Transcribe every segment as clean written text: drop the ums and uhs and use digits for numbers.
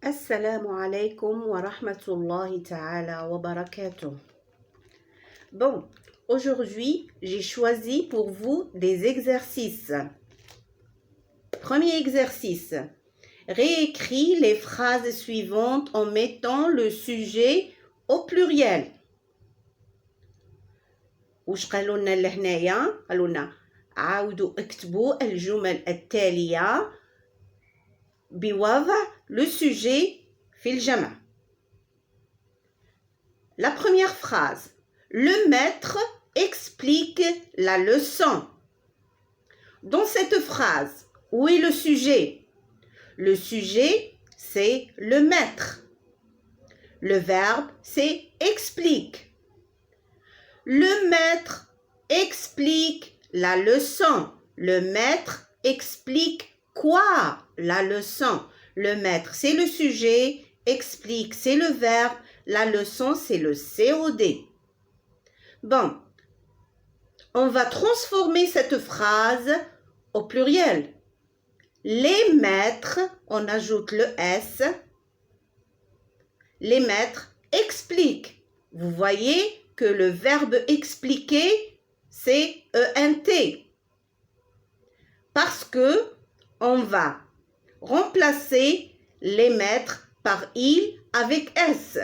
Assalamu alaikum wa rahmatullahi ta'ala wa barakatuh. Bon, aujourd'hui, j'ai choisi pour vous des exercices. Premier exercice. Réécris les phrases suivantes en mettant le sujet au pluriel. وش قالوا لنا لهنايا؟ قالوا لنا عاودوا اكتبوا الجمل التالية بوضع le sujet في الجمع. La première phrase. Le maître explique la leçon. Dans cette phrase, où est le sujet? Le sujet, c'est le maître. Le verbe, c'est explique. Le maître explique la leçon. Le maître explique quoi? La leçon. Le maître, c'est le sujet. Explique, c'est le verbe. La leçon, c'est le COD. Bon, on va transformer cette phrase au pluriel. Les maîtres, on ajoute le S. Les maîtres expliquent. Vous voyez que le verbe expliquer, c'est ENT. Parce que on va remplacer les maîtres par il avec S.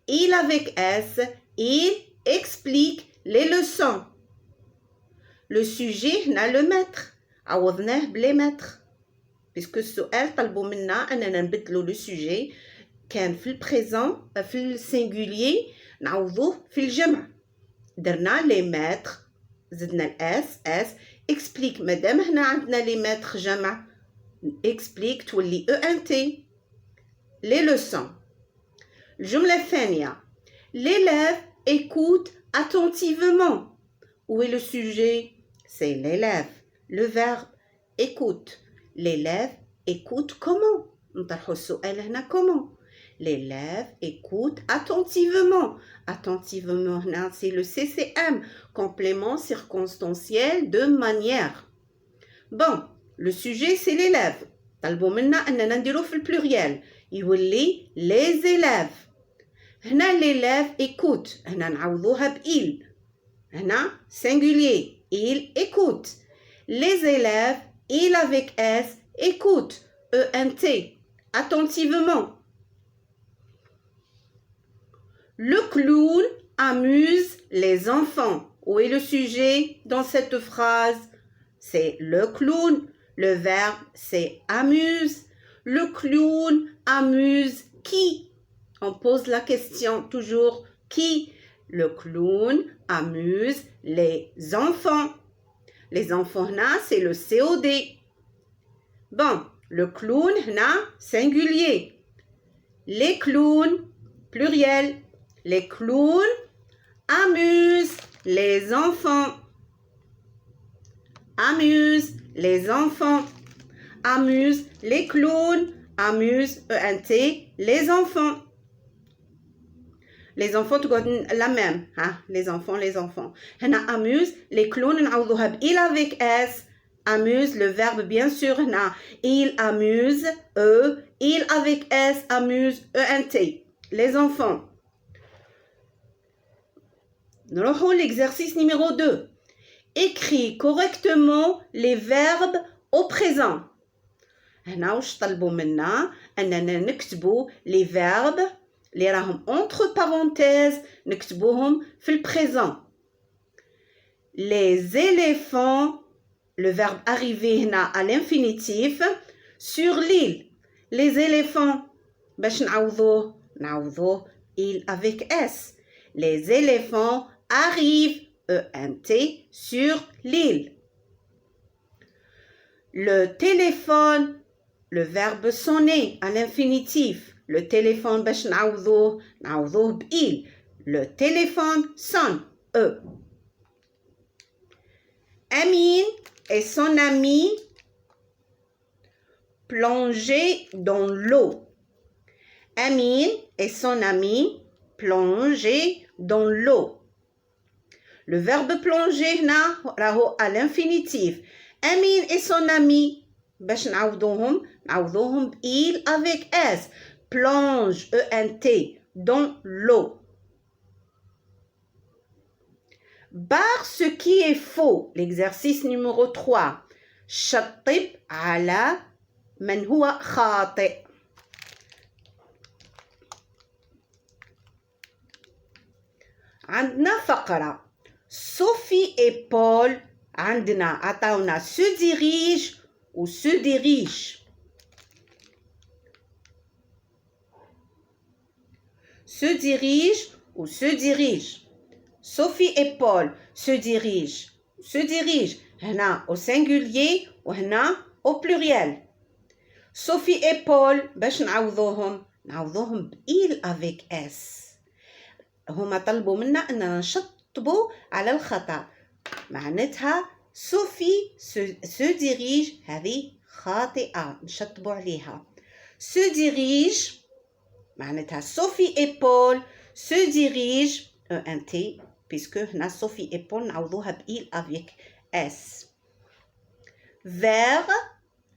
Il avec S, il explique les leçons. Le sujet n'a le maître. عوضناه بلي maître. Puisque السؤال طلبوا منا أننا نبدلوا le sujet كان في البريزون في السينجولير نعوضوه في الجمع. درنا لي ماتر زدنا الاس اس اكسبليك. مادام هنا عندنا لي ماتر جمع اكسبليك تولي او ان تي. لي لوسون. الجملة الثانية. L'élève écoute attentivement. Où est le sujet? C'est l'élève. Le verbe écoute. L'élève écoute comment? نطرحوا السؤال هنا comment. L'élève écoute attentivement. Attentivement, c'est le CCM, complément circonstanciel de manière. Bon, le sujet, c'est l'élève. طلبوا منا أننا نديرو في البلوريال. يولي les élèves. هنا l'élève écoute. هنا نعوضوها بإل. هنا singulier. Il écoute. Les élèves, il avec S, écoute. ENT. Attentivement. Le clown amuse les enfants. Où est le sujet dans cette phrase? C'est le clown. Le verbe, c'est amuse. Le clown amuse qui? On pose la question toujours qui? Le clown amuse les enfants. Les enfants, là, c'est le COD. Bon, le clown, là, singulier. Les clowns, pluriel. Les clowns amusent les enfants. Amusent les enfants. Amusent les clowns. Amusent ENT les enfants. Les enfants la même. Hein? Les enfants. هنا amuse les clowns نعوضوها بإل avec S. Amuse le verbe bien sûr هنا. Il amuse eux. Il avec S amuse ENT. Les enfants. نروحوا l'exercice numéro 2. Écris correctement les verbes au présent. هنا واش طلبوا منا أننا نكتبوا les verbes اللي راهم entre parenthèses نكتبوهم في البريزون. Les éléphants, le verbe arriver هنا à l'infinitif, sur l'île. Les éléphants باش نعوضوه il avec S. Les éléphants arrivent ENT sur l'île. Le téléphone, le verbe sonner à l'infinitif. Le téléphone باش نعوضوه بإل. Le téléphone sonne. E. Amine et son ami plongeaient dans l'eau. Amine et son ami plongeaient dans l'eau. Le verbe plonger هنا راهو à l'infinitif. Amine et son ami باش نعوضوهم بإل avec S. plonge, E-N-T, dans l'eau. Barre ce qui est faux. L'exercice numéro 3. شطب على من هو خاطئ. عندنا فقرة Sophie et Paul عندنا عطاونا se dirige ou se dirige. Se dirige ou se dirige. Sophie et Paul se dirigent. Se dirigent. هنا au singulier وهنا au pluriel. Sophie et Paul باش نعوضوهم ب il avec s. هما طلبوا منا أننا نشطبوا على الخطأ. معناتها Sophie se dirige هذه خاطئة نشطبوا عليها. Se dirige معناتها Sophie et Paul se dirigent E-N-T puisque هنا Sophie et Paul نعوضوها ب il avec s. Vers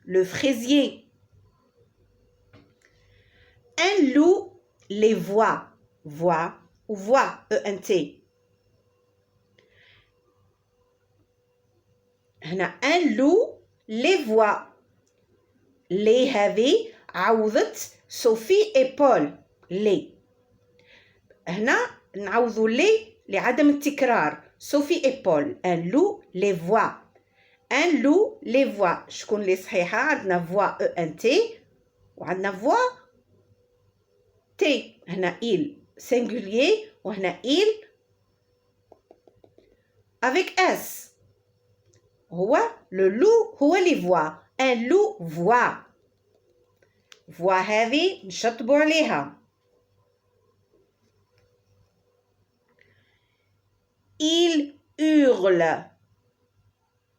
le fraisier. Un loup les voit. Voit ou voit E-N-T. هنا un loup les voit. les هذه عوضت Sophie et Paul. les. هنا نعوضوا les لعدم التكرار. Sophie et Paul. Un loup les voit. Un loup les voit. شكون اللي صحيحة؟ عندنا voix E-N-T وعندنا voix T. هنا il singulier وهنا il avec s. هو le loup هو اللي voit. Un loup voit. voit هذه نشطبوا عليها. Il hurle.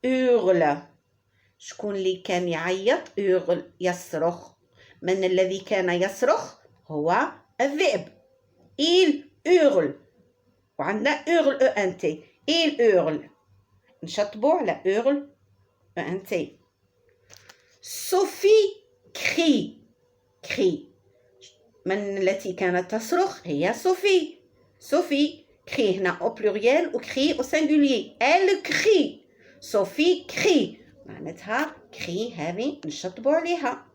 hurle. شكون اللي كان يعيط؟ hurle يصرخ. من الذي كان يصرخ؟ هو الذئب. il hurle. وعندنا hurle E-N-T. il hurle. نشطبوا على hurle E-N-T. Sophie crie. crie. من التي كانت تصرخ؟ هي Sophie. Sophie crie هنا au pluriel و crie au singulier. elle crie. Sophie crie. معناتها crie هذه نشطبوا عليها.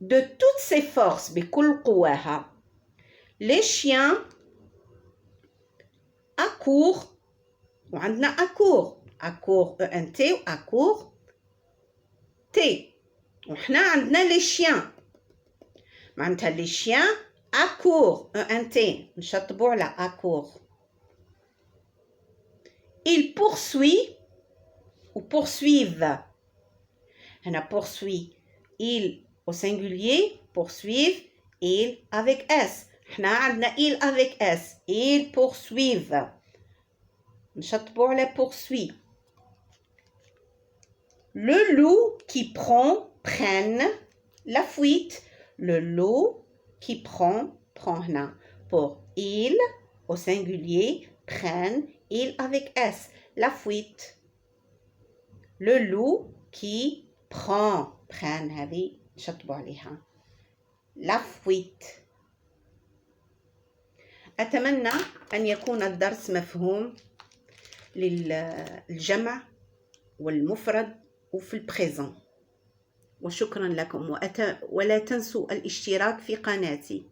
De toutes ses forces بكل قواها. les chiens accourent وعندنا accourt. accourt E-N-T و accourt T. وحنا عندنا les chiens. معناتها les chiens accourent E-N-T نشطبوا على accourt. il poursuit ou poursuivent. هنا poursuit il au singulier, poursuivent, il avec s. حنا عندنا il avec s. ils poursuivent. نشطبوا على poursuit. Le loup qui prenne la fuite. Le loup qui prend هنا pour il au singulier, prennent, il avec s. La fuite. Le loup qui prenne هذه نشطبوا عليها. La fuite. أتمنى أن يكون الدرس مفهوم للجمع والمفرد وفي البريزون. وشكرا لكم ولا تنسوا الاشتراك في قناتي.